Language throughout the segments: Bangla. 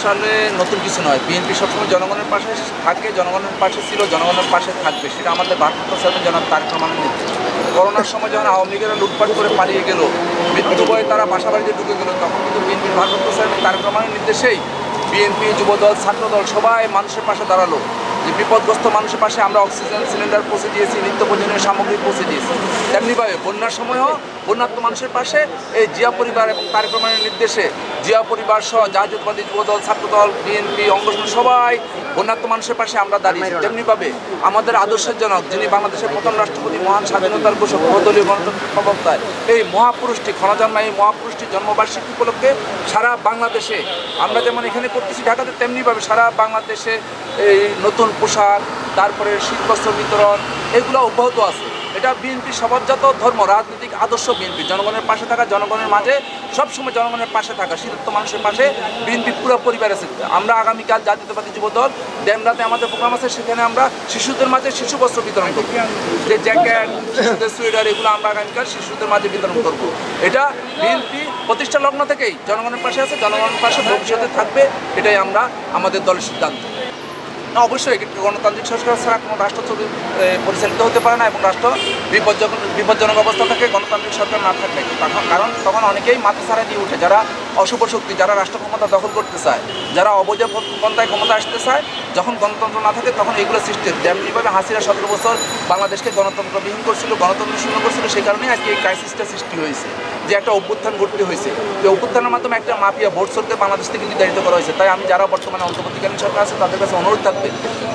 আসলে নতুন কিছু নয়। বিএনপি সবসময় জনগণের পাশে থাকে, জনগণের পাশে ছিল, জনগণের পাশে থাকবে। সেটা আমাদের ভারপ্রাপ্ত চেয়ারম্যান জনাব তারেক রহমানের নেতৃত্বে। করোনার সময় যখন আওয়ামী লীগেরা লুটপাট করে পালিয়ে গেল, মৃত্যু ভয়ে তারা বাসা বাড়িতে ঢুকে গেল, তখন কিন্তু বিএনপির ভারপ্রাপ্ত চেয়ারম্যান তারেক রহমানের নির্দেশেই বিএনপি, যুবদল, ছাত্রদল সবাই মানুষের পাশে দাঁড়ালো। যে বিপদগ্রস্ত মানুষের পাশে আমরা অক্সিজেন সিলিন্ডার পৌঁছে দিয়েছি, নিত্য প্রয়োজনীয় সামগ্রী পৌঁছে দিয়েছি। তেমনিভাবে বন্যার সময়ও বন্যার্ত মানুষের পাশে এই জিয়া পরিবার এবং তারেক রহমানের নির্দেশে জিয়া পরিবার সহ জাতীয়তাবাদী যুবদল, ছাত্রদল, বিএনপি, অঙ্গসংগঠন সবাই বন্যার্ত মানুষের পাশে আমরা দাঁড়িয়েছি। তেমনিভাবে আমাদের আদর্শের জনক, যিনি বাংলাদেশের প্রথম রাষ্ট্রপতি, মহান স্বাধীনতার ঘোষক, বহুদলীয় গণতন্ত্রের প্রবক্তায়, এই মহাপুরুষটি ক্ষণজন্মা, এই মহাপুরুষটির জন্মবার্ষিকী উপলক্ষে সারা বাংলাদেশে আমরা যেমন এখানে করতেছি ঢাকাতে, তেমনিভাবে সারা বাংলাদেশে এই নতুন পোশাক, তারপরে শীতবস্ত্র বিতরণ, এগুলো অব্যাহত আছে। এটা বিএনপি স্বভাবজাত ধর্ম, রাজনৈতিক আদর্শ বিএনপি। জনগণের পাশে থাকা, জনগণের মাঝে সবসময় জনগণের পাশে থাকা, শীতার্ত মানুষের পাশে বিএনপি পুরো পরিবার আছে। আমরা আগামীকাল জাতীয়তাবাদী যুবদল ড্যামরাতে আমাদের প্রোগ্রাম আছে, সেখানে আমরা শিশুদের মাঝে শিশু বস্ত্র বিতরণ করব। যে জ্যাকেট, শিশুদের সোয়েটার, এগুলো আমরা আগামীকাল শিশুদের মাঝে বিতরণ করব। এটা বিএনপি প্রতিষ্ঠা লগ্ন থেকেই জনগণের পাশে আছে, জনগণের পাশে ভবিষ্যতে থাকবে, এটাই আমরা আমাদের দলের সিদ্ধান্ত। না, অবশ্যই গণতান্ত্রিক সংস্কার ছাড়া কোনো রাষ্ট্র পরিচালিত হতে পারে না, এবং রাষ্ট্র বিপজ্জনক অবস্থা থাকে গণতান্ত্রিক সরকার না থাকলে। কারণ তখন অনেকেই মাথা ছাড়া দিয়ে উঠে, যারা অশুভ শক্তি, যারা রাষ্ট্র ক্ষমতা দখল করতে চায়, যারা অবৈধ পন্থায় ক্ষমতা আসতে চায়, যখন গণতন্ত্র না থাকে তখন এগুলো সৃষ্টি হয়। যেমনিভাবে হাসিনা 17 বছর বাংলাদেশকে গণতন্ত্রবিহীন করছিল, গণতন্ত্র শূন্য করছিল, সেই কারণেই আজকে এই ক্রাইসিসটা সৃষ্টি হয়েছে, যে একটা অভ্যুত্থান ঘটতে হয়েছে। এই অভ্যুত্থানের মাধ্যমে একটা মাফিয়া ভোট চোরকে বাংলাদেশ থেকে বিতাড়িত করা হয়েছে। তাই আমি যারা বর্তমানে অন্তর্বর্তীকালীন সরকার আছে তাদের কাছে অনুরোধ থাকবে,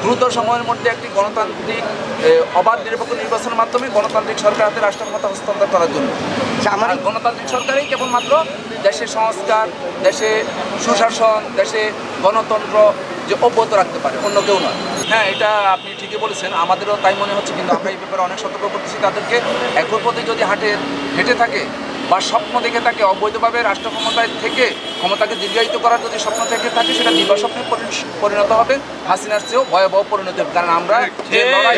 দ্রুত সময়ের মধ্যে একটি গণতান্ত্রিক অবাধ নিরপেক্ষ নির্বাচনের মাধ্যমে গণতান্ত্রিক সরকার হাতে রাষ্ট্র ক্ষমতা হস্তান্তর করার জন্য। আমার গণতান্ত্রিক সরকারই কেবলমাত্র দেশের সংস্কার, দেশে সুশাসন, দেশে গণতন্ত্র যে অব্যাহত রাখতে পারে, অন্য কেউ নয়। হ্যাঁ, এটা আপনি ঠিকই বলেছেন, আমাদেরও তাই মনে হচ্ছে, কিন্তু আমরা এই ব্যাপারে অনেক সতর্ক করতেছি তাদেরকে। একর পথে যদি হেঁটে থাকে বা স্বপ্ন দেখে থাকে অবৈধভাবে রাষ্ট্র ক্ষমতায় থেকে ক্ষমতাকে দীর্ঘায়িত করার যদি স্বপ্ন থেকে থাকে, সেটা দিবা স্বপ্নে পরিণত হবে, হাসিনার চেয়েও ভয়াবহ পরিণত হবে। কারণ আমরা যে লড়াই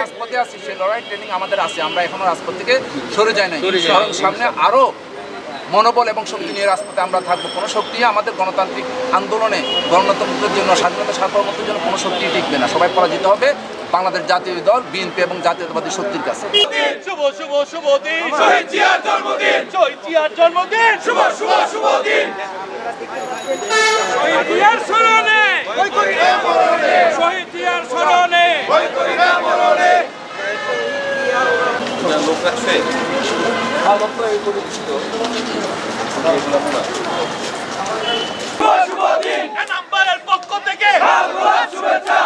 রাজপথে আছি, সেই লড়াই ট্রেনিং আমাদের আছে, আমরা এখনো রাজপথ থেকে সরে যাই নাই। কারণ সামনে আরও মনোবল এবং শক্তি নিয়ে রাজপথে আমরা থাকবো। কোনো শক্তি আমাদের গণতান্ত্রিক আন্দোলনে, গণতন্ত্রের জন্য, স্বাধীনতা সার্বভৌমত্বের জন্য কোনো শক্তি টিকবে না। সবাই পরাজিত হবে বাংলাদেশ জাতীয় দল, বিএনপি এবং জাতীয়তাবাদী শক্তির কাছে। শুভ শুভ শুভ দিন, শহীদ জিয়ার জন্মদিন, শহীদ জিয়ার জন্মদিন, শুভ শুভ শুভ দিন। শহীদ জিয়ার স্মরণে, শহীদ জিয়ার স্মরণে, লোক আছে শুভ দিন। নাম্বারের পক্ষ থেকে শুভেচ্ছা।